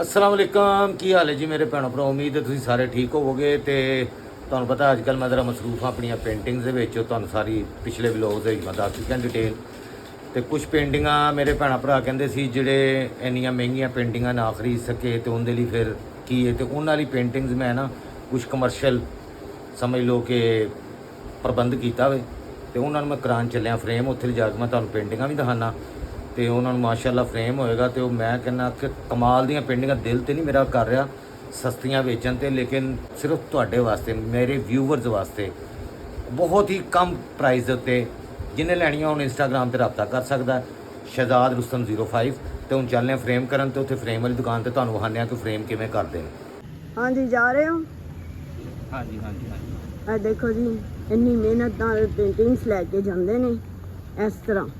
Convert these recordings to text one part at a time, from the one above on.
अस्सलाम वालेकुम की हाल है जी मेरे भैनों भरा। उम्मीद है तुम सारे ठीक होवोगे। तो तुहानू पता अजकल मैं जरा मसरूफ हाँ अपन पेंटिंग्स तुहानू सारी पिछले व्लॉग मैं दस चुका डिटेल। तो कुछ पेंटिंगा मेरे भैन भरा कहते सी जिहड़े इन्नियां महंगियां पेंटिंगा ना खरीद सके तो उनके लिए फिर की है। तो उन्होंने पेंटिंग्स मैं ना कुछ कमर्शियल समझ लो कि प्रबंध किया हुए तो उन्होंने मैं करान चलिया फ्रेम। उत्थे जाके मैं तुहानू पेंटिंगा भी दिखाना तो उन्होंने माशाअल्लाह फ्रेम होएगा। तो मैं कहना कि कमाल दियाँ पेंटिंगां दिल तो नहीं मेरा कर रहा सस्तियां बेचन ते, लेकिन सिर्फ तुहाडे वास्ते मेरे व्यूवर्स वास्ते बहुत ही कम प्राइस के उत्ते जिन्हें लैनियां हुण इंस्टाग्राम पर रब्ता कर सकता है शहजाद रुस्तम 05। तो हुण चलने फ्रेम करन तो उत्थे फ्रेम वाली दुकान पर तुहानू विखाने कि फ्रेम किवें करदे ने। हाँ जी जा रहे हो? हाँ जी हाँ जी हाँ जी। आ देखो जी इन्नी मेहनत नाल पेंटिंग्स लैके जांदे ने इस तरह।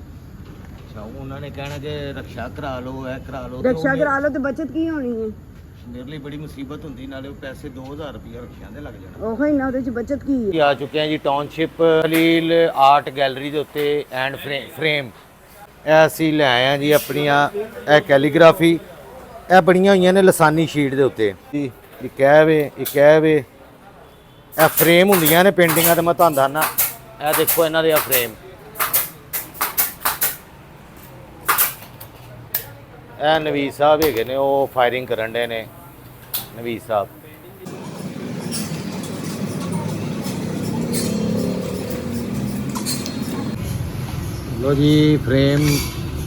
अच्छा उन्होंने कहना कि रक्षा करा लो है करा लो। रक्षा करा लो तो बचत की होनी है? मेरे लिए बड़ी मुसीबत होंगी नाले पैसे 2000 रुपया रक्षा दे लग जाना। ओहो ही ना उहदे च बचत की है। आ चुके हैं जी टाउनशिप खलील आर्ट गैलरी के उत्ते एंड फ्रेम असी ले आए हैं जी अपनिया कैलीग्राफी ए बनिया हुई ने लसानी शीट के उत्ते जी। एक है वे ए फ्रेम होंदियां ने पेंटिंगां। तो मैं तुहानू दसना ए देखो इन्हां दे फ्रेम ए नवीस साहब है ने वो फायरिंग करन डे ने नवीस साहब। लो जी फ्रेम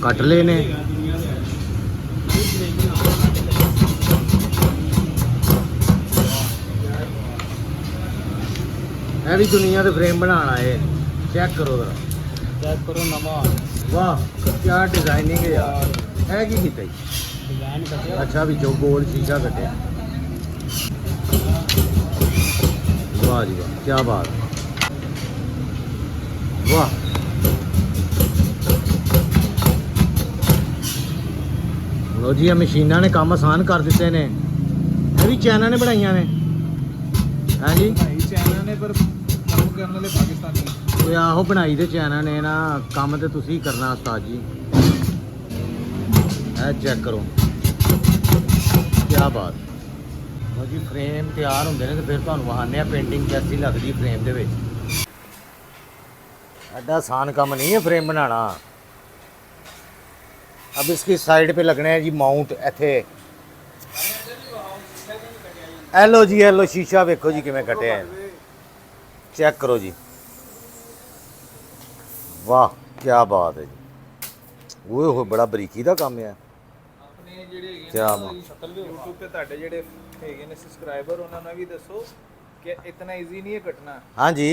कट ले ने। है भी दुनिया के फ्रेम बनाना है। चेक करो जरा, चेक करो नवा। वाह क्या डिजाइनिंग है यार। है की कीता जी? अच्छा भी जो गोल शीशा कटे। वाह जी वाह क्या बात। वाह लो जी मशीना ने काम आसान कर दिते ने। ये भी चाइना ने बनाई ने। हाँ जी चाइना ने पर काम करने वाले पाकिस्तानी। कोई आहो बनाई तो चाइना ने ना, काम तो तुसी करना उस्ताद जी। है चेक करो क्या बात। लो जी फ्रेम तैयार होंगे ने तो फिर तुहानू विखाने पेंटिंग कैसी लगती फ्रेम दे विच। एडा आसान काम नहीं है फ्रेम बनाना। अब इसकी साइड पे लगने हैं जी माउंट इथे। एलो जी एलो शीशा वेखो जी किवें कटे हैं। चेक करो जी वाह क्या बात है जी। वो बड़ा बरीकी का काम है। क्या YouTube ਤੇ ਤੁਹਾਡੇ ਜਿਹੜੇ ਹੈਗੇ ਨੇ ਸਬਸਕ੍ਰਾਈਬਰ ਉਹਨਾਂ ਨੂੰ ਵੀ ਦੱਸੋ ਕਿ ਇਤਨਾ ਈਜ਼ੀ ਨਹੀਂ ਹੈ ਕੱਟਣਾ। हाँ जी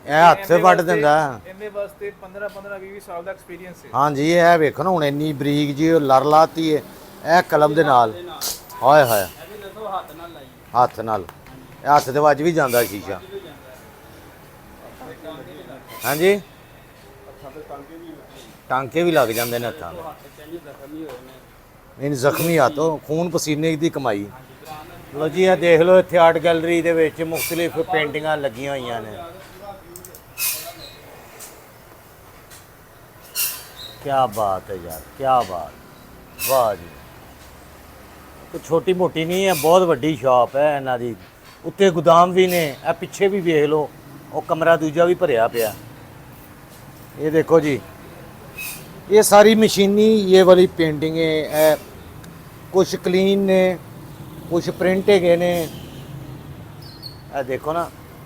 ਇਹ ਹੱਥ से ਵੱਢ ਦਿੰਦਾ। ਇਹਦੇ ਵਾਸਤੇ 15 20 ਸਾਲ ਦਾ ਐਕਸਪੀਰੀਅੰਸ ਹੈ। हाँ जी ਇਹ ਵੇਖੋ ਨਾ ਹੁਣ ਇੰਨੀ ਬਰੀਕ ਜੀ ਲੜ ਲਾਤੀ ਹੈ ਇਹ ਕਲਮ ਦੇ ਨਾਲ। ਹਾਏ ਹਾਏ ਹੱਥ ਨਾਲ ਇਹ ਹੱਥ ਦੇ ਵੱਜ ਵੀ ਜਾਂਦਾ ਸ਼ੀਸ਼ਾ। हाँ जी टांके भी लग जाते हैं हत्थां इन जख्मी हाथों खून पसीने की कमाई। लो जी ये देख लो इत्थे आर्ट गैलरी दे विच मुख्तलिफ पेंटिंगां लगियां हुई ने। क्या बात है यार क्या बात। वाह जी तो छोटी मोटी नहीं है बहुत वड्डी शॉप है इन्हां दी। उत्ते गोदाम भी ने ए पिछे भी वेख लो वो कमरा दूजा भी भरिया पिया। ये देखो जी ये सारी मशीनी ये वाली पेंटिंग है। कुछ क्लीन ने कुछ प्रिंट है ने। देखो ना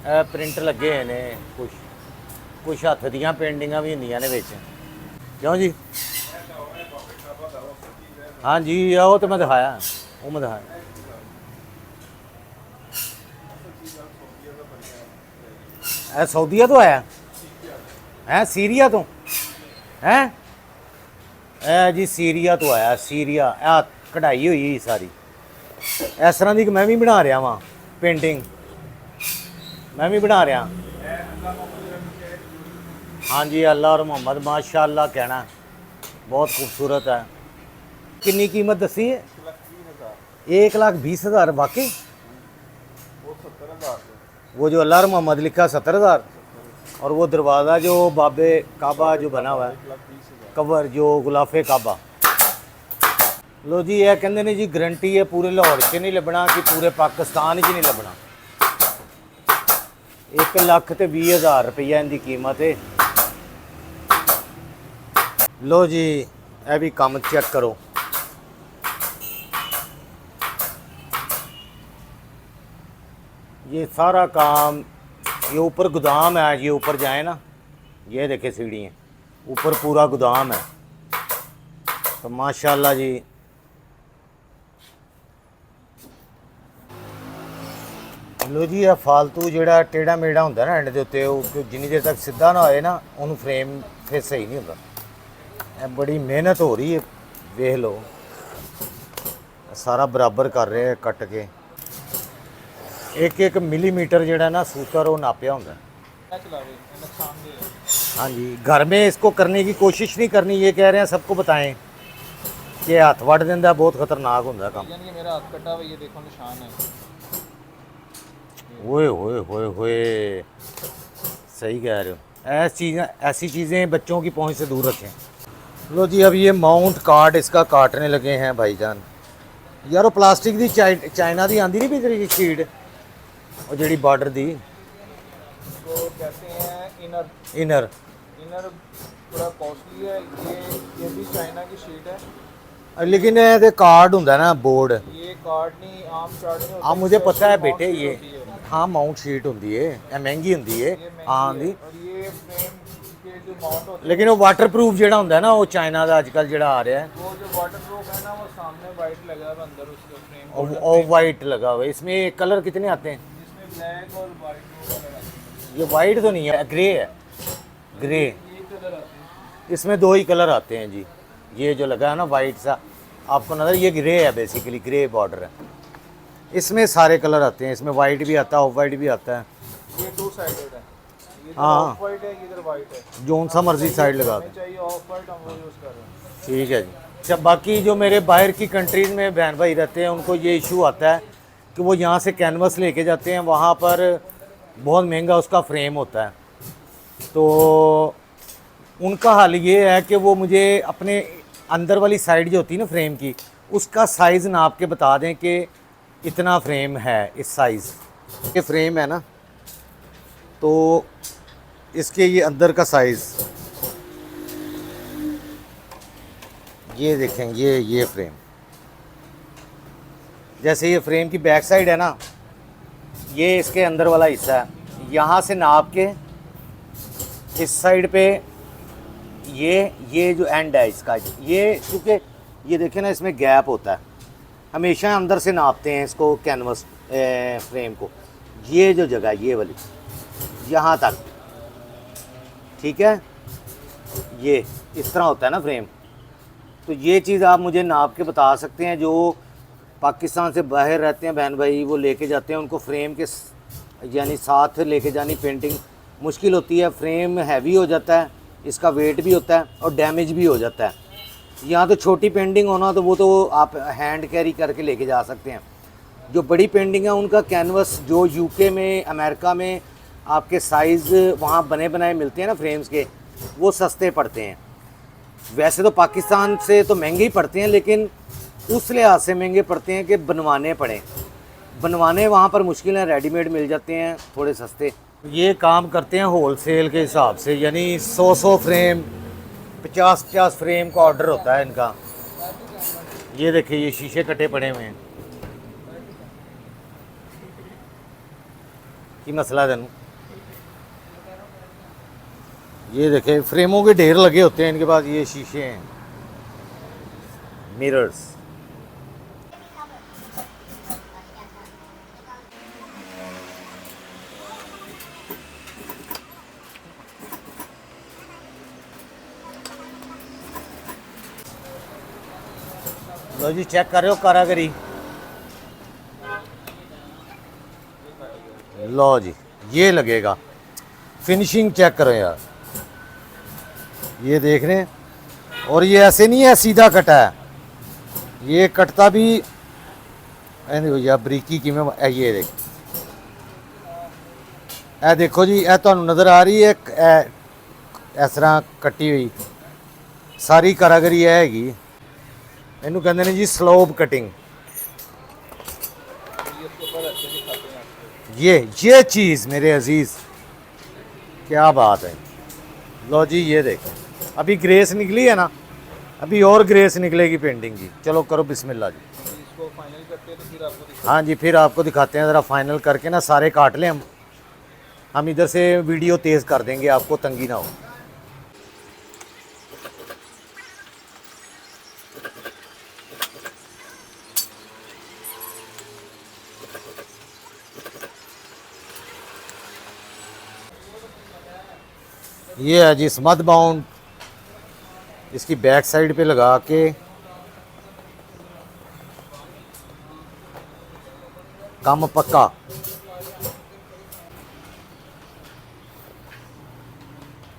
ए प्रिंट लगे ने कुछ हथ दियाँ पेंटिंगां भी होंदियां ने विच। क्यों जी? हाँ जी वो तो मैं दिखाया वो मैं दिखाया। ए सऊदीया तो आया है सीरिया तो है ए जी सीरिया तो आया सीरिया। आ कढ़ाई हुई सारी इस तरह की मैं भी बना रहा वहाँ पेंटिंग मैं भी बना रहा। हाँ जी अल्लाह और मोहम्मद माशाअल्लाह कहना बहुत खूबसूरत है। कितनी कीमत दसी है? 1,20,000 वाकई वो जो अल्लाह और मोहम्मद लिखा 70,000 और वो दरवाज़ा जो बाबे काबा जो बना हुआ है कवर जो गुलाफे काबा लो जी ये कहते ने जी गारंटी है पूरे लाहौर च नहीं लभना कि पूरे पाकिस्तान च नहीं लभना। 1,20,000 रुपया इनकी कीमत है। लो जी ये भी काम चेक करो। ये सारा काम, ये ऊपर गोदाम है, ये ऊपर जाए ना, ये देखे सीढ़ियाँ, ऊपर पूरा गोदाम है। तो माशाल्लाह जी लो जी, यह फालतू जोड़ा टेढ़ा मेढ़ा होंगे ना एंड के उत्ते, जिन्नी देर तक सीधा ना होए ना उन्होंने फ्रेम फिर सही नहीं होता। बड़ी मेहनत हो रही है, वेख लो सारा बराबर कर रहे हैं कट के। एक एक मिलीमीटर जोड़ा ना सूतर वो नापिया होंगे। हाँ जी, घर में इसको करने की कोशिश नहीं करनी, ये कह रहे हैं सबको बताएं कि हाथ वड़ देंदा, बहुत खतरनाक होंगे काम। मेरा हाथ कटा हुआ, ये देखो निशान है। ओए होए होए होए, सही कह रहे हो। ऐसी चीज़ें बच्चों की पहुंच से दूर रखें। लो जी अब ये माउंट कार्ड इसका काटने लगे हैं भाईजान। यार वो प्लास्टिक दी चाइना दी आंदी नहीं भी तेरी शीट, और जड़ी बॉर्डर दी तो कहते हैं इनर इनर थोड़ा कॉस्टली है। ये भी चाइना की शीट है, लेकिन ये कार्ड होंगे ना बोर्ड, ये कार्ड नहीं आम चार्ट में होता हाँ है। मुझे इसका पता है mount बेटे, sheet ये होती है। हाँ माउंट शीट होंगी है, ये महंगी होंगी है ये महंगी हाँ है। दी। और ये फ्रेम के जो माउंट होते लेकिन वो वाटर प्रूफ जोड़ा होंगे ना, वो चाइना का आजकल जोड़ा आ रहा है, हैं, वो जो वाटर प्रूफ है ना, वो सामने वाइट लगा है अंदर उसका फ्रेम, और वाइट लगा हुआ है। इसमें कलर कितने आते हैं? जिसमें ब्लैक और वाइट कलर आते ये वाइट तो नहीं है, ग्रे है, ग्रे। हैं। ये कलर आते हैं। इसमें दो ही कलर आते हैं जी। ये जो लगा है ना वाइट सा, आपको नज़र, ये ग्रे है, बेसिकली ग्रे बॉर्डर है। इसमें सारे कलर आते हैं, इसमें वाइट भी आता है, ऑफ वाइट भी आता है। ये टू साइडेड है, इधर हाँ। ऑफ वाइट है, इधर वाइट है। जोन सा मर्जी साइड लगा हमें दें, चाहिए ऑफ वाइट, हम वो यूज़ कर रहे हैं। ठीक है जी। अच्छा, बाकी जो मेरे बाहर की कंट्रीज़ में बहन भाई रहते हैं, उनको ये इशू आता है कि वो यहाँ से कैनवस लेके जाते हैं, वहाँ पर बहुत महंगा उसका फ्रेम होता है। तो उनका हाल ये है कि वो मुझे अपने अंदर वाली साइड जो होती है ना फ्रेम की, उसका साइज़ नाप के बता दें कि इतना फ्रेम है, इस साइज़ के फ्रेम है ना, तो इसके ये अंदर का साइज़ ये देखें, ये फ्रेम, जैसे ये फ्रेम की बैक साइड है ना, ये इसके अंदर वाला हिस्सा है, यहाँ से नाप के इस साइड पे ये जो एंड है इसका, ये क्योंकि ये देखें ना इसमें गैप होता है, हमेशा अंदर से नापते हैं इसको कैनवस फ्रेम को, ये जो जगह ये वाली यहाँ तक, ठीक है, ये इस तरह होता है ना फ्रेम। तो ये चीज़ आप मुझे नाप के बता सकते हैं, जो पाकिस्तान से बाहर रहते हैं बहन भाई, वो लेके जाते हैं, उनको फ्रेम के यानी साथ लेके जानी पेंटिंग मुश्किल होती है, फ्रेम हैवी हो जाता है, इसका वेट भी होता है और डैमेज भी हो जाता है। यहाँ तो छोटी पेंटिंग होना तो वो तो आप हैंड कैरी करके लेके जा सकते हैं। जो बड़ी पेंटिंग है उनका कैनवस जो यूके में, अमेरिका में आपके साइज़ वहाँ बने बनाए मिलते हैं ना फ्रेम्स के, वो सस्ते पड़ते हैं। वैसे तो पाकिस्तान से तो महंगे ही पड़ते हैं, लेकिन उस लिहाज से महंगे पड़ते हैं कि बनवाने पड़े, बनवाने वहाँ पर मुश्किल है, रेडीमेड मिल जाते हैं थोड़े सस्ते। ये काम करते हैं होल सेल के हिसाब से, यानी 100 फ्रेम, 50 फ्रेम का ऑर्डर होता है इनका। ये देखिए ये शीशे कटे पड़े हुए हैं, की मसला देनू, ये देखे फ्रेमों के ढेर लगे होते हैं इनके पास, ये शीशे हैं, मिरर्स। लो जी चेक कर रहे हो कारागरी, लो जी ये लगेगा, फिनिशिंग चेक करो यार, ये देख रहे हैं। और ये ऐसे नहीं है सीधा कटा है, ये कटता भी भैया बरीकी की में, ये देख, ए देखो जी, ए तुहानू नज़र आ रही है इस तरह कटी हुई, सारी कारागरी है हैगी। ਇਹਨੂੰ ਕਹਿੰਦੇ ਨੇ ਜੀ ਸਲੋਬ ਕटिंग। ये इसके ऊपर अच्छे दिखाते हैं आपको। ये चीज़ मेरे अजीज़ क्या बात है। लो जी ये देखो, अभी ग्रेस निकली है ना, अभी और ग्रेस निकलेगी पेंटिंग की। चलो करो बिस्मिल्लाह जी। इसको फाइनल करते हैं तो फिर आपको हाँ जी, फिर आपको दिखाते हैं, ज़रा फाइनल करके ना सारे काट लें हम इधर से वीडियो तेज़ कर देंगे, आपको तंगी ना हो। ये है जी स्मथ बाउंड, इसकी बैक साइड पे लगा के काम पक्का।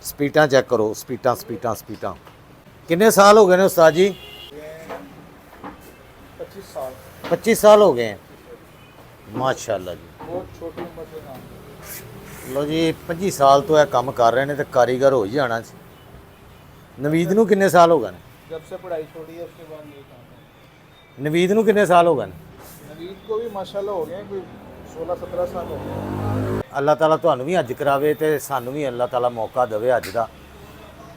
स्पीटा चेक करो, स्पीटा स्पीटा स्पीटा। कितने साल हो गए ने उस्ताद जी? 25 साल 25 साल हो गए हैं, माशाल्लाह जी। बहुत छोटी उम्र से काम। लो जी 25 साल तो है काम कर रहे हैं, तो कारीगर हो ही जाना जी। नवीद नू कितने साल हो गए ने? जब से पढ़ाई छोड़ी है उसके बाद ये काम है। नवीद नू कितने साल हो गए ने? नवीद को भी माशाल्लाह हो गए कोई 16-17 साल हो गए। अल्लाह ताला ਤੁਹਾਨੂੰ ਵੀ ਅੱਜ ਕਰਾਵੇ ਤੇ ਸਾਨੂੰ ਵੀ ਅੱਲਾਹ ਤਾਲਾ ਮੌਕਾ ਦੇਵੇ ਅੱਜ ਦਾ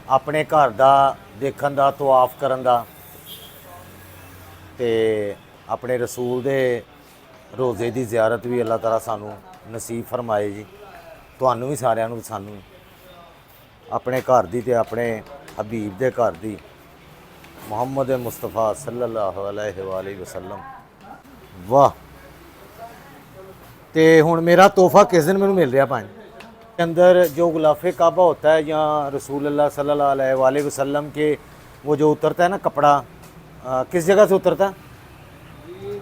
ਆਪਣੇ ਘਰ ਦਾ ਦੇਖਣ ਦਾ, ਤਵਾਫ ਕਰਨ ਦਾ ਤੇ ਆਪਣੇ ਰਸੂਲ ਦੇ ਰੋਜ਼ੇ ਦੀ ਜ਼ਿਆਰਤ ਵੀ ਅੱਲਾਹ ਤਾਲਾ ਸਾਨੂੰ ਨਸੀਬ ਫਰਮਾਏ ਜੀ। ਤੁਹਾਨੂੰ ਵੀ ਸਾਰਿਆਂ ਨੂੰ, ਸਾਨੂੰ ਆਪਣੇ ਘਰ ਦੀ ਤੇ ਆਪਣੇ ਹਬੀਬ ਦੇ ਘਰ ਦੀ ਮੁਹੰਮਦ ਮੁਸਤਫਾ ਸੱਲੱਲਾਹੁ ਅਲੈहि ਵਸੱਲਮ। ਵਾਹ। तो हुण मेरा तोहफ़ा किस दिन मैंने मिल रहा भाई? अंदर जो गुलाफ़े काबा होता है या रसूल अल्लाह सल्लल्लाहु अलैहि वसल्लम के वो जो उतरता है ना कपड़ा, किस जगह से उतरता है?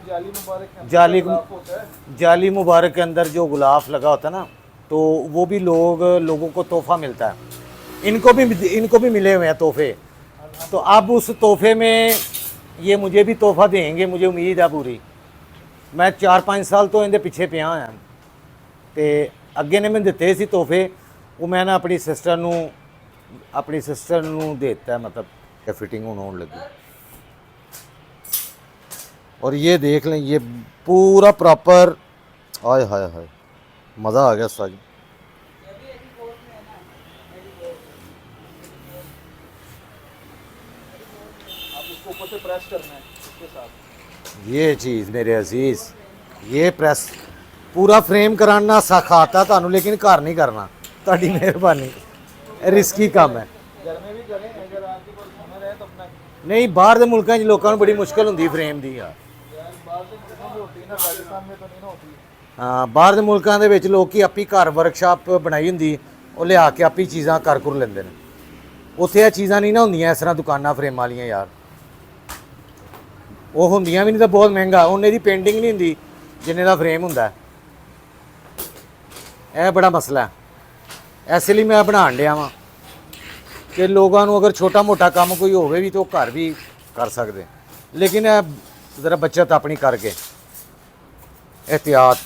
जाली मुबारक के अंदर जाली गुलाफ होता है। जाली मुबारक के अंदर जो गुलाफ लगा होता है ना, तो वो भी लोगों को तोहफ़ा मिलता है। इनको भी मिले हुए हैं तोहफ़े। तो अब उस तोहफ़े में ये मुझे भी तोहफ़ा देंगे, मुझे उम्मीद है पूरी। मैं 4-5 साल तो इनके पिछे पिया होया ते अगे ने मैं दिते सी तोहफे, वो मैं ना अपनी सिस्टर नू देता है, मतलब फिटिंग होने लगी। और ये देख लें, ये पूरा प्रॉपर, आय हाय हाय मज़ा आ गया साजी। आप उसको ऊपर से प्रेस करना है इसके साथ। ये चीज़ मेरे अजीज़, ये प्रेस पूरा फ्रेम कराना सिखाता थानू, लेकिन घर नहीं करना। ताड़ी मेहरबानी, रिस्की काम है। घर में भी करें अगर आपके पास हुनर है तो अपना। नहीं, बाहर के मुल्कों में लोगों को बड़ी मुश्किल होती फ्रेम की यार। बाहर से होती है ना, राजस्थान में तो नहीं ना होती। हाँ, बाहर के मुल्कों के लोग की आपी घर वर्कशॉप बनाई होंगी, वो लिया के आपी चीज़ां कर कुर लेंदे ने। उत्थे ये चीज़ां नहीं ना होंदियां इस तरह दुकानां फ्रेम वालियां यार। वो होंदियां भी नहीं तो बहुत महंगा, उन्हें दी पेंटिंग नहीं होंदी जिन्ने दा फ्रेम हुंदा है। यह बड़ा मसला है, इसलिए मैं बनाण लिया वां कि लोगों को अगर छोटा मोटा काम कोई होवे भी तो घर भी कर सकते, लेकिन ज़रा बचत अपनी करके एहतियात।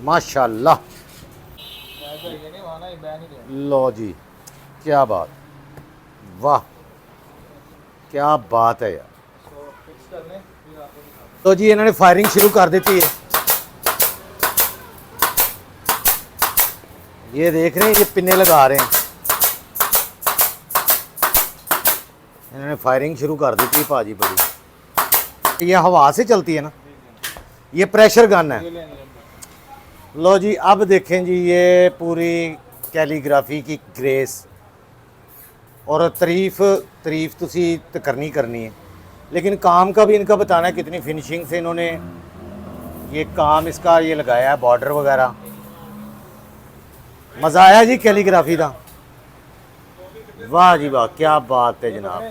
माशाल्लाह। लो जी क्या बात, वाह क्या बात है यार। तो जी इन्होंने फायरिंग शुरू कर दी है। ये देख रहे हैं, ये पिन्ने लगा रहे हैं। इन्होंने फायरिंग शुरू कर दी थी भाजी बड़ी। ये हवा से चलती है ना, ये प्रेशर गन है। लो जी अब देखें जी, ये पूरी कैलीग्राफी की ग्रेस और तारीफ तुसी तो करनी है, लेकिन काम का भी इनका बताना है कितनी फिनिशिंग से इन्होंने ये काम इसका ये लगाया है, बॉर्डर वगैरह। मज़ा आया जी कैलीग्राफी का, वाह जी वाह क्या बात है जनाब।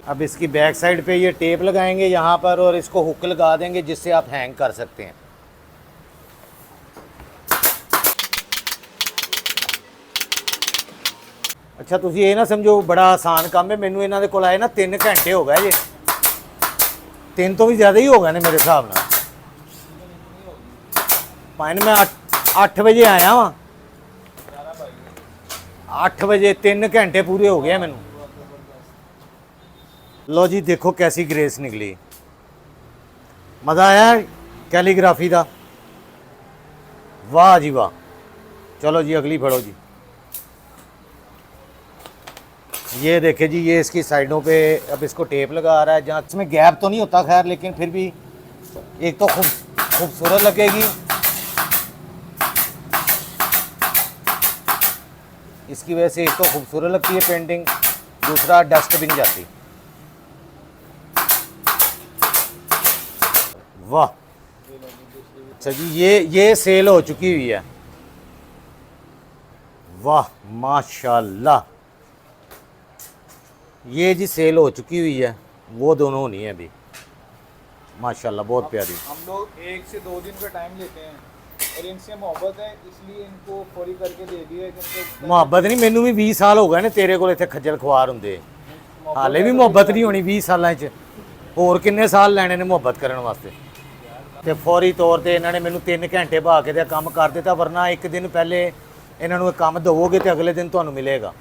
अब इसकी बैक साइड पे ये टेप लगाएंगे यहाँ पर और इसको हुक लगा देंगे जिससे आप हैंग कर सकते हैं। अच्छा तुम ये ना समझो बड़ा आसान काम है। मैनू इन्हों को आए ना 3 घंटे हो गए जी, 3 तो भी ज़्यादा ही हो गए ने मेरे हिसाब नाल। भाई मैं 8 बजे आया वहाँ, 8 ਵਜੇ 3 ਘੰਟੇ ਪੂਰੇ ਹੋ ਗਏ ਮੈਨੂੰ। लो जी देखो कैसी ग्रेस निकली, मज़ा आया कैलीग्राफी का, वाह जी वाह। चलो जी अगली फड़ो जी। ये देखे जी, ये इसकी साइडों पे अब इसको टेप लगा रहा है, जहाँ इसमें गैप तो नहीं होता खैर, लेकिन फिर भी एक तो खूबसूरत लगेगी, इसकी वजह से एक तो खूबसूरत लगती है पेंटिंग, दूसरा डस्ट भी नहीं जाती। वाह अच्छा जी, ये सेल हो चुकी हुई है, वाह माशाल्लाह। ये जी सेल हो चुकी हुई है, वो दोनों नहीं है अभी, माशाल्लाह बहुत प्यारी। हम लोग 1 से 2 दिन का टाइम लेते हैं और इनसे मोहब्बत है, इसलिए इनको फौरी करके दे दिया है। मोहब्बत नहीं, मैनू भी 20 साल हो गए ने तेरे को इत्थे खज्जल खुआर हुंदे, हाले भी मोहब्बत नहीं होनी 20 सालों च, होर किन्ने साल लैने ने मोहब्बत करने वास्ते। ਤੇ ਫੌਰੀ ਤੌਰ ਤੇ ਇਹਨਾਂ ਨੇ ਮੈਨੂੰ 3 ਘੰਟੇ ਬਹਾ ਕੇ ਤੇ ਕੰਮ ਕਰ ਦਿੱਤਾ, ਵਰਨਾ ਇੱਕ ਦਿਨ ਪਹਿਲੇ ਇਹਨਾਂ ਨੂੰ ਇਹ ਕੰਮ ਦਵੋਗੇ ਤੇ ਅਗਲੇ ਦਿਨ ਤੁਹਾਨੂੰ ਮਿਲੇਗਾ,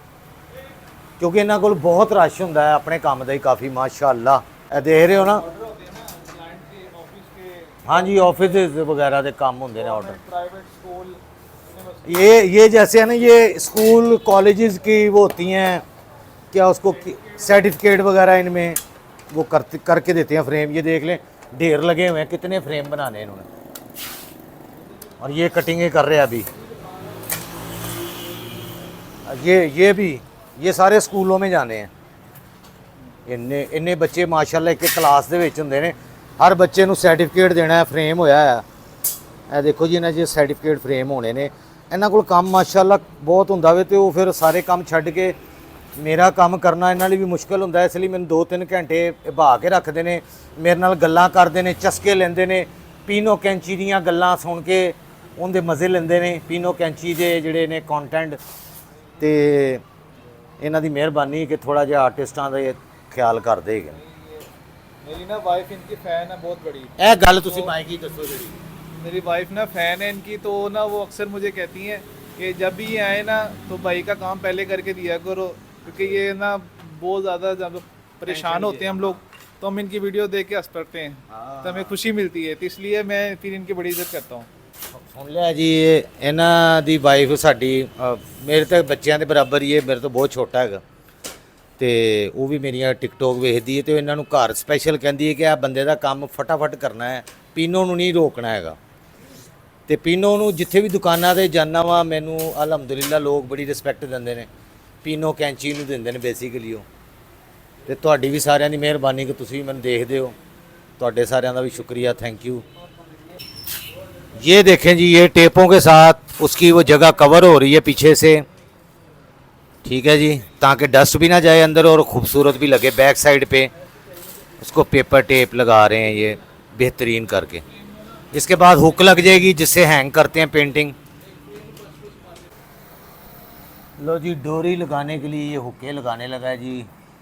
ਕਿਉਂਕਿ ਇਹਨਾਂ ਕੋਲ ਬਹੁਤ ਰਸ਼ ਹੁੰਦਾ ਹੈ ਆਪਣੇ ਕੰਮ ਦਾ ਹੀ ਕਾਫੀ ਮਾਸ਼ਾਅੱਲਾ। ਇਹ ਦੇਖ ਰਹੇ ਹੋ ਨਾ, ਹਾਂਜੀ ऑफिस वगैरह के काम होंगे ने ऑर्डर। प्राइवेट स्कूल, ये जैसे है ना, ये स्कूल कॉलेजेस की वो होती हैं, क्या उसको सर्टिफिकेट वगैरह इनमें वो करके देते हैं फ्रेम। ये देख लें ढेर लगे हुए हैं, कितने फ्रेम बनाने इन्होंने, और ये कटिंगें कर रहे हैं अभी। ये भी ये सारे स्कूलों में जाने हैं, इन्ने बच्चे माशाल्लाह एक क्लास दे विच हुंदे ने, हर बच्चे नूं सर्टिफिकेट देना है, फ्रेम होया है। ਇਹ देखो जी इन्हां 'ਚ सर्टिफिकेट फ्रेम होने ने, इन्हां कोल काम माशाल्लाह बहुत हुंदा वे, ते वो फिर सारे काम छड्ड के मेरा काम करना इन्हां लई भी मुश्किल हुंदा, इसलिए मैनूं 2-3 घंटे बहा के रखदे ने, मेरे नाल गल्लां करदे ने, चस्के लेंदे ने, पीनो कैंची दीयां गल्लां सुन के उहदे मज़े लेंदे ने, पीनो कैंची दे जिहड़े ने कंटेंट। ते इन्हां दी मेहरबानी कि थोड़ा जिहा आर्टिस्टां दा ख्याल करदे हैगे। मेरी ना वाइफ इनकी फ़ैन है बहुत बड़ी। ਇਹ ਗੱਲ ਤੁਸੀਂ ਮਾਈਕ ਹੀ ਦੱਸੋ ਜਿਹੜੀ। मेरी वाइफ ना फ़ैन है इनकी, तो ना वो अक्सर मुझे कहती हैं कि जब भी ये आए ना तो भाई का काम पहले करके दिया करो, क्योंकि ये ना बहुत ज़्यादा जब परेशान होते हैं हम लोग तो हम इनकी वीडियो देख के हंस पड़ते हैं, तो हमें खुशी मिलती है, तो इसलिए मैं फिर इनकी बड़ी इज्जत करता हूँ। ਸੁਣ ਲਿਆ ਜੀ, ਇਹਨਾਂ ਦੀ ਵਾਈਫ ਸਾਡੀ ਮੇਰੇ ਤਾਂ ਬੱਚਿਆਂ ਦੇ ਬਰਾਬਰ ਹੀ ਹੈ, ਮੇਰੇ ਤੋਂ ਬਹੁਤ ਛੋਟਾ ਹੈਗਾ, ਤੇ ਉਹ ਵੀ ਮੇਰੀਆਂ ਟਿਕਟੋਕ ਵੇਖਦੀ ਹੈ, ਤੇ ਇਹਨਾਂ ਨੂੰ ਘਰ ਸਪੈਸ਼ਲ ਕਹਿੰਦੀ ਹੈ ਕਿ ਆ ਬੰਦੇ ਦਾ ਕੰਮ ਫਟਾਫਟ ਕਰਨਾ ਹੈ, ਪੀਨੋ ਨੂੰ ਨਹੀਂ ਰੋਕਣਾ ਹੈਗਾ। ਤੇ ਪੀਨੋ ਨੂੰ ਜਿੱਥੇ ਵੀ ਦੁਕਾਨਾਂ ਤੇ ਜਾਂਦਾ ਵਾਂ, ਮੈਨੂੰ ਅਲਹਮਦੁਲਿਲਾ ਲੋਕ ਬੜੀ ਰਿਸਪੈਕਟ ਦਿੰਦੇ ਨੇ, ਪੀਨੋ ਕੈਂਚੀ ਨੂੰ ਦਿੰਦੇ ਨੇ ਬੇਸਿਕਲੀ ਉਹ। ਤੇ ਤੁਹਾਡੀ ਵੀ ਸਾਰਿਆਂ ਦੀ ਮਿਹਰਬਾਨੀ ਕਿ ਤੁਸੀਂ ਮੈਨੂੰ ਦੇਖਦੇ ਹੋ, ਤੁਹਾਡੇ ਸਾਰਿਆਂ ਦਾ भी शुक्रिया, थैंक यू। ये देखें जी, ये टेपों के साथ उसकी वो जगह कवर हो रही है पीछे से, ठीक है जी, ताकि डस्ट भी ना जाए अंदर और ख़ूबसूरत भी लगे। बैक साइड पे उसको पेपर टेप लगा रहे हैं ये बेहतरीन करके। इसके बाद हुक लग जाएगी जिससे हैंग करते हैं पेंटिंग। लो जी, डोरी लगाने के लिए ये हुक्के लगाने लगा है जी,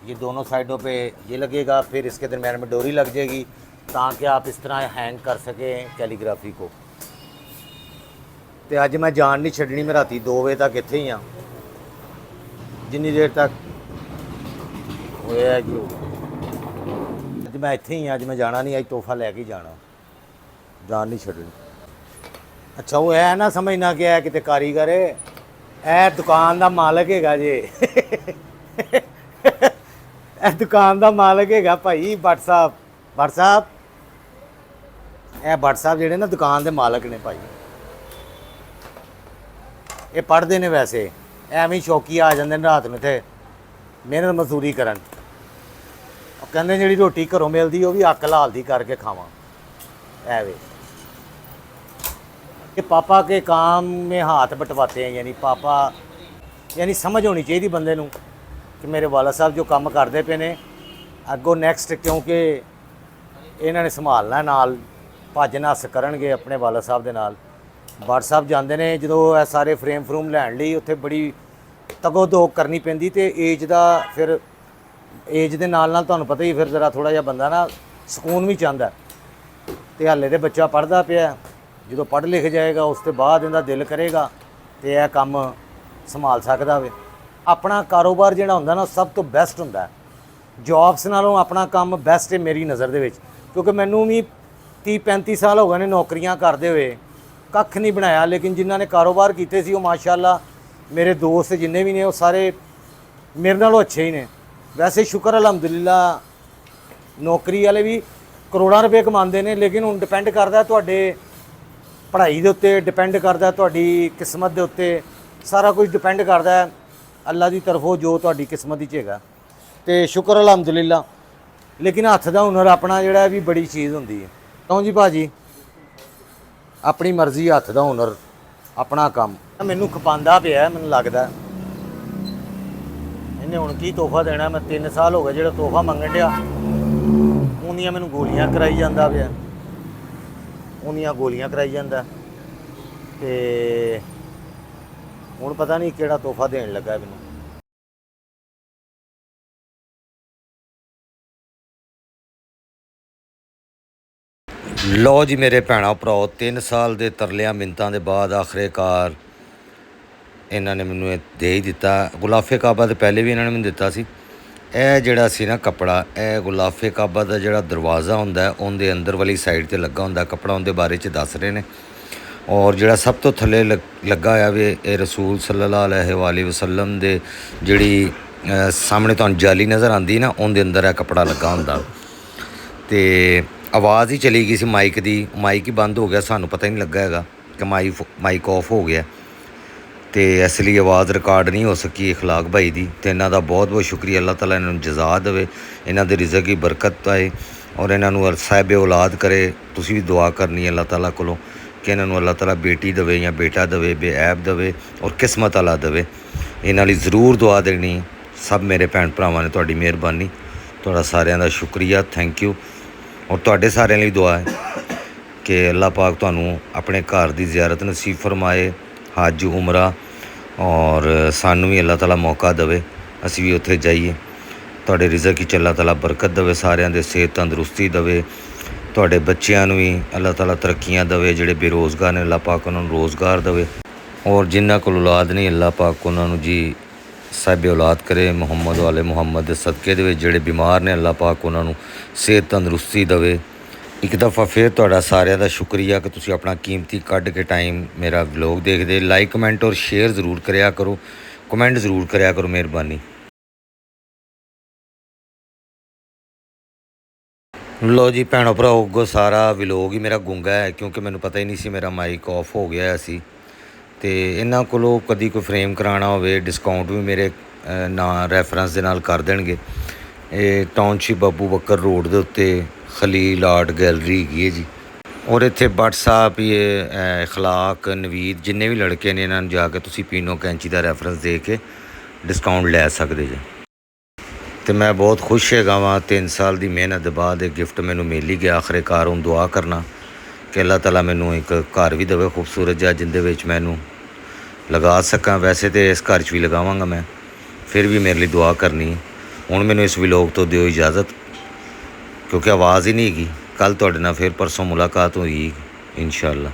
ये दोनों साइडों पे ये लगेगा, फिर इसके दरम्यान में डोरी लग जाएगी ताकि आप इस तरह हैंग कर सकें कैलीग्राफी को। तो अज मैं जान नहीं छड्डनी, मैं राती 2 बजे तक इत्थे ही हाँ, जिन्नी देर तक होया जी। अज मैं इत्थे ही हाँ, अज मैं जाना नहीं, अज तोहफा लैके ही जाना, जान नहीं छड्डनी। अच्छा वो है ना समझना कि है किते कारीगर है, ए दुकान का मालक हैगा जे ए दुकान का मालक हैगा भाई भट्ट साहब। भट्ट साहब, ए भट्ट साहब जिहड़े ना दुकान के मालक ने भाई, ये पढ़ते ने वैसे एवं ही शौकी आ जाते हैं रात में इत्थे मेहनत मजदूरी करन, कहते जी रोटी घरों मिलती वो भी अक लाल दी करके खावा ऐवे। कि पापा के काम में हाथ बटवाते हैं, यानी पापा यानी समझ होनी चाहिए बंदे नूं कि मेरे वाला साहब जो काम करते पे ने अगों नैक्सट, क्योंकि इन्हों ने संभालना नाल भज नस करनगे अपने वाला साहब के नाल। भट्ट साहब जाते हैं जो सारे फ्रेम फ्रूम लैन लई उत्थे बड़ी तगो दोग करनी पैंदी, तो एज का फिर एज के नाल तुहानूं पता ही फिर जरा थोड़ा जिहा बंदा ना सुकून भी चाहता। तो हाले तो बच्चा पढ़ता पिया, जो पढ़ लिख जाएगा उसके बाद इहदा दिल करेगा तो यह काम संभाल सकदा वे। ਆਪਣਾ ਕਾਰੋਬਾਰ ਜਿਹੜਾ ਹੁੰਦਾ ਨਾ ਸਭ ਤੋਂ ਬੈਸਟ ਹੁੰਦਾ। ਜੌਬਸ ਨਾਲੋਂ ਆਪਣਾ ਕੰਮ ਬੈਸਟ ਹੈ ਮੇਰੀ ਨਜ਼ਰ ਦੇ ਵਿੱਚ, ਕਿਉਂਕਿ ਮੈਨੂੰ ਵੀ 30-35 ਸਾਲ ਹੋ ਗਏ ਨੇ ਨੌਕਰੀਆਂ ਕਰਦੇ ਹੋਏ, ਕੱਖ ਨਹੀਂ ਬਣਾਇਆ। ਲੇਕਿਨ ਜਿਨ੍ਹਾਂ ਨੇ ਕਾਰੋਬਾਰ ਕੀਤੇ ਸੀ ਉਹ ਮਾਸ਼ਾਅੱਲਾ ਮੇਰੇ ਦੋਸਤ ਜਿੰਨੇ ਵੀ ਨੇ ਉਹ ਸਾਰੇ ਮੇਰੇ ਨਾਲੋਂ ਅੱਛੇ ਹੀ ਨੇ। ਵੈਸੇ ਸ਼ੁਕਰ ਅਲਹਮਦੁਲਿਲਾ ਨੌਕਰੀ ਵਾਲੇ ਵੀ ਕਰੋੜਾਂ ਰੁਪਏ ਕਮਾਉਂਦੇ ਨੇ, ਲੇਕਿਨ ਹੁਣ ਡਿਪੈਂਡ ਕਰਦਾ ਤੁਹਾਡੇ ਪੜ੍ਹਾਈ ਦੇ ਉੱਤੇ, ਡਿਪੈਂਡ ਕਰਦਾ ਤੁਹਾਡੀ ਕਿਸਮਤ ਦੇ ਉੱਤੇ, ਸਾਰਾ ਕੁਝ ਡਿਪੈਂਡ ਕਰਦਾ ਅੱਲਾ ਦੀ ਤਰਫੋਂ ਜੋ ਤੁਹਾਡੀ ਕਿਸਮਤ ਵਿੱਚ ਹੈਗਾ। ਤੇ ਸ਼ੁਕਰ ਅਲਹਮਦੁਲਿਲਾ। ਲੇਕਿਨ ਹੱਥ ਦਾ ਹੁਨਰ ਆਪਣਾ ਜਿਹੜਾ ਵੀ ਬੜੀ ਚੀਜ਼ ਹੁੰਦੀ ਹੈ। ਕਿਉਂ ਜੀ ਭਾਜੀ, ਆਪਣੀ ਮਰਜ਼ੀ, ਹੱਥ ਦਾ ਹੁਨਰ, ਆਪਣਾ ਕੰਮ ਮੈਨੂੰ ਖਪਾਉਂਦਾ ਪਿਆ। ਮੈਨੂੰ ਲੱਗਦਾ ਇਹਨੇ ਹੁਣ ਕੀ ਤੋਹਫਾ ਦੇਣਾ। ਮੈਂ 3 ਸਾਲ ਹੋ ਗਏ ਜਿਹੜਾ ਤੋਹਫਾ ਮੰਗਣ ਡਿਆ, ਉਹਦੀਆਂ ਮੈਨੂੰ ਗੋਲੀਆਂ ਕਰਾਈ ਜਾਂਦਾ ਪਿਆ, ਉਹਦੀਆਂ ਗੋਲੀਆਂ ਕਰਾਈ ਜਾਂਦਾ। ਤੇ ਹੁਣ ਪਤਾ ਨਹੀਂ ਕਿਹੜਾ ਤੋਹਫਾ ਦੇਣ ਲੱਗਾ ਮੈਨੂੰ। ਲਓ ਜੀ ਮੇਰੇ ਭੈਣਾਂ ਭਰਾਓ, 3 ਸਾਲ ਦੇ ਤਰਲਿਆਂ ਮਿੰਤਾਂ ਦੇ ਬਾਅਦ ਆਖਿਰਕਾਰ ਇਹਨਾਂ ਨੇ ਮੈਨੂੰ ਇਹ ਦੇ ਹੀ ਦਿੱਤਾ। ਗੁਲਾਫੇ ਕਾਬਾ ਦੇ ਪਹਿਲੇ ਵੀ ਇਹਨਾਂ ਨੇ ਮੈਨੂੰ ਦਿੱਤਾ ਸੀ। ਇਹ ਜਿਹੜਾ ਸੀ ਨਾ ਕੱਪੜਾ, ਇਹ ਗੁਲਾਫੇ ਕਾਬਾ ਦਾ ਜਿਹੜਾ ਦਰਵਾਜ਼ਾ ਹੁੰਦਾ ਉਹਦੇ ਅੰਦਰ ਵਾਲੀ ਸਾਈਡ 'ਤੇ ਲੱਗਾ ਹੁੰਦਾ ਕੱਪੜਾ, ਉਹਦੇ ਬਾਰੇ 'ਚ ਦੱਸ ਰਹੇ ਨੇ। ਔਰ ਜਿਹੜਾ ਸਭ ਤੋਂ ਥੱਲੇ ਲੱਗਾ ਹੋਇਆ ਵੀ ਇਹ ਰਸੂਲ ਸੱਲੱਲਾਹੁ ਅਲੈਹਿ ਵਸੱਲਮ ਦੇ ਜਿਹੜੀ ਸਾਹਮਣੇ ਤੁਹਾਨੂੰ ਜਾਲੀ ਨਜ਼ਰ ਆਉਂਦੀ ਨਾ, ਉਹਦੇ ਅੰਦਰ ਇਹ ਕੱਪੜਾ ਲੱਗਾ ਹੁੰਦਾ। ਤੇ ਆਵਾਜ਼ ਹੀ ਚਲੀ ਗਈ ਸੀ ਮਾਈਕ ਦੀ, ਮਾਈਕ ਹੀ ਬੰਦ ਹੋ ਗਿਆ, ਸਾਨੂੰ ਪਤਾ ਹੀ ਨਹੀਂ ਲੱਗਾ ਹੈਗਾ ਕਿ ਮਾਈਕ ਆਫ ਹੋ ਗਿਆ। ਤੇ ਇਸ ਲਈ ਆਵਾਜ਼ ਰਿਕਾਰਡ ਨਹੀਂ ਹੋ ਸਕੀ ਇਖਲਾਕ ਭਾਈ ਦੀ। ਤੇ ਇਹਨਾਂ ਦਾ ਬਹੁਤ ਬਹੁਤ ਸ਼ੁਕਰੀਆ। ਅੱਲਾਹ ਤਾਲਾ ਇਹਨਾਂ ਨੂੰ ਜਜ਼ਾ ਦੇਵੇ, ਇਹਨਾਂ ਦੇ ਰਿਜ਼ਕ ਦੀ ਬਰਕਤ ਆਏ ਔਰ ਇਹਨਾਂ ਨੂੰ ਸਾਹਿਬ ਔਲਾਦ ਕਰੇ। ਤੁਸੀਂ ਵੀ ਦੁਆ ਕਰਨੀ ਹੈ ਅੱਲਾਹ ਤਾਲਾ ਕੋਲੋਂ ਕਿ ਇਹਨਾਂ ਨੂੰ ਅੱਲਾਹ ਤਾਲਾ ਬੇਟੀ ਦੇਵੇ ਜਾਂ ਬੇਟਾ ਦੇਵੇ, ਬੇਐਬ ਦੇਵੇ ਔਰ ਕਿਸਮਤ ਵਾਲਾ ਦੇਵੇ। ਇਹਨਾਂ ਲਈ ਜ਼ਰੂਰ ਦੁਆ ਦੇਣੀ। ਸਭ ਮੇਰੇ ਭੈਣ ਭਰਾਵਾਂ ਨੇ ਤੁਹਾਡੀ ਮਿਹਰਬਾਨੀ, ਤੁਹਾਡਾ ਸਾਰਿਆਂ ਦਾ ਸ਼ੁਕਰੀਆ, ਥੈਂਕ ਯੂ। ਔਰ ਤੁਹਾਡੇ ਸਾਰਿਆਂ ਲਈ ਦੁਆ ਹੈ ਕਿ ਅੱਲਾਹ ਪਾਕ ਤੁਹਾਨੂੰ ਆਪਣੇ ਘਰ ਦੀ ਜ਼ਿਆਰਤ ਨਸੀਬ ਫਰਮਾਏ, ਹੱਜ ਉਮਰਾ, ਔਰ ਸਾਨੂੰ ਵੀ ਅੱਲਾਹ ਤਾਲਾ ਮੌਕਾ ਦੇਵੇ ਅਸੀਂ ਵੀ ਉੱਥੇ ਜਾਈਏ। ਤੁਹਾਡੇ ਰਿਜ਼ਕ ਵਿੱਚ ਅੱਲਾਹ ਤਾਲਾ ਬਰਕਤ ਦੇਵੇ, ਸਾਰਿਆਂ ਦੇ ਸਿਹਤ ਤੰਦਰੁਸਤੀ ਦੇਵੇ, ਤੁਹਾਡੇ ਬੱਚਿਆਂ ਨੂੰ ਵੀ ਅੱਲਾਹ ਤਾਲਾ ਤਰੱਕੀਆਂ ਦੇਵੇ। ਜਿਹੜੇ ਬੇਰੋਜ਼ਗਾਰ ਨੇ ਅੱਲਾਹ ਪਾਕ ਉਹਨਾਂ ਨੂੰ ਰੋਜ਼ਗਾਰ ਦੇਵੇ, ਔਰ ਜਿਨ੍ਹਾਂ ਕੋਲ ਔਲਾਦ ਨਹੀਂ ਅੱਲਾਹ ਪਾਕ ਉਹਨਾਂ ਨੂੰ ਜੀ ਸਾਹਿਬ ਔਲਾਦ ਕਰੇ। ਮੁਹੰਮਦ ਵਾਲੇ ਮੁਹੰਮਦ ਦੇ ਸਦਕੇ ਦੇ ਵਿੱਚ ਜਿਹੜੇ ਬਿਮਾਰ ਨੇ ਅੱਲਾਹ ਪਾਕ ਉਹਨਾਂ ਨੂੰ ਸਿਹਤ ਤੰਦਰੁਸਤੀ ਦੇਵੇ। ਇੱਕ ਦਫਾ ਫਿਰ ਤੁਹਾਡਾ ਸਾਰਿਆਂ ਦਾ ਸ਼ੁਕਰੀਆ ਕਿ ਤੁਸੀਂ ਆਪਣਾ ਕੀਮਤੀ ਕੱਢ ਕੇ ਟਾਈਮ ਮੇਰਾ ਵਲੋਗ ਦੇਖਦੇ। ਲਾਈਕ ਕਮੈਂਟ ਔਰ ਸ਼ੇਅਰ ਜ਼ਰੂਰ ਕਰਿਆ ਕਰੋ, ਕਮੈਂਟ ਜ਼ਰੂਰ ਕਰਿਆ ਕਰੋ, ਮਿਹਰਬਾਨੀ। ਲੋ ਜੀ ਭੈਣੋ ਭਰਾਓ, ਅੱਗੋਂ ਸਾਰਾ ਵਲੋਗ ਹੀ ਮੇਰਾ ਗੂੰਗਾ ਹੈ ਕਿਉਂਕਿ ਮੈਨੂੰ ਪਤਾ ਹੀ ਨਹੀਂ ਸੀ ਮੇਰਾ ਮਾਈਕ ਆਫ ਹੋ ਗਿਆ ਸੀ। ਤੇ ਇਹਨਾਂ ਕੋਲੋਂ ਕਦੀ ਕੋਈ ਫਰੇਮ ਕਰਾਉਣਾ ਹੋਵੇ ਡਿਸਕਾਊਂਟ ਵੀ ਮੇਰੇ ਨਾਂ ਰੈਫਰੈਂਸ ਦੇ ਨਾਲ ਕਰ ਦੇਣਗੇ। ਇਹ ਟਾਊਨਸ਼ਿਪ ਬਾਬੂ ਬੱਕਰ ਰੋਡ ਦੇ ਉੱਤੇ ਖਲੀਲ ਆਰਟ ਗੈਲਰੀ ਹੈਗੀ ਹੈ ਜੀ। ਔਰ ਇੱਥੇ ਬੱਟ ਸਾਹਿਬ ਇਹ ਇਖਲਾਕ ਨਵੀਦ ਜਿੰਨੇ ਵੀ ਲੜਕੇ ਨੇ ਇਹਨਾਂ ਨੂੰ ਜਾ ਕੇ ਤੁਸੀਂ ਪੀਨੋ ਕੈਂਚੀ ਦਾ ਰੈਫਰੈਂਸ ਦੇ ਕੇ ਡਿਸਕਾਊਂਟ ਲੈ ਸਕਦੇ ਜੇ। ਤੇ ਮੈਂ ਬਹੁਤ ਖੁਸ਼ ਹੈਗਾ ਵਾਂ 3 ਸਾਲ ਦੀ ਮਿਹਨਤ ਦੇ ਬਾਅਦ ਇਹ ਗਿਫਟ ਮੈਨੂੰ ਮਿਲ ਹੀ ਗਿਆ ਆਖਿਰਕਾਰ। ਹੁਣ ਦੁਆ ਕਰਨਾ ਕਿ ਅੱਲਾਹ ਤਾਲਾ ਮੈਨੂੰ ਇੱਕ ਘਰ ਵੀ ਦੇਵੇ ਖੂਬਸੂਰਤ ਜਿਹਾ ਜਿੰਦੇ ਵਿੱਚ ਮੈਨੂੰ ਲਗਾ ਸਕਾਂ। ਵੈਸੇ ਤਾਂ ਇਸ ਘਰ 'ਚ ਵੀ ਲਗਾਵਾਂਗਾ ਮੈਂ, ਫਿਰ ਵੀ ਮੇਰੇ ਲਈ ਦੁਆ ਕਰਨੀ। ਹੁਣ ਮੈਨੂੰ ਇਸ ਵਲੋਗ ਤੋਂ ਦਿਓ ਇਜਾਜ਼ਤ ਕਿਉਂਕਿ ਆਵਾਜ਼ ਹੀ ਨਹੀਂ ਹੈਗੀ। ਕੱਲ੍ਹ ਤੁਹਾਡੇ ਨਾਲ ਫਿਰ ਪਰਸੋਂ ਮੁਲਾਕਾਤ ਹੋਈ ਇਨਸ਼ਾ ਅੱਲਾ।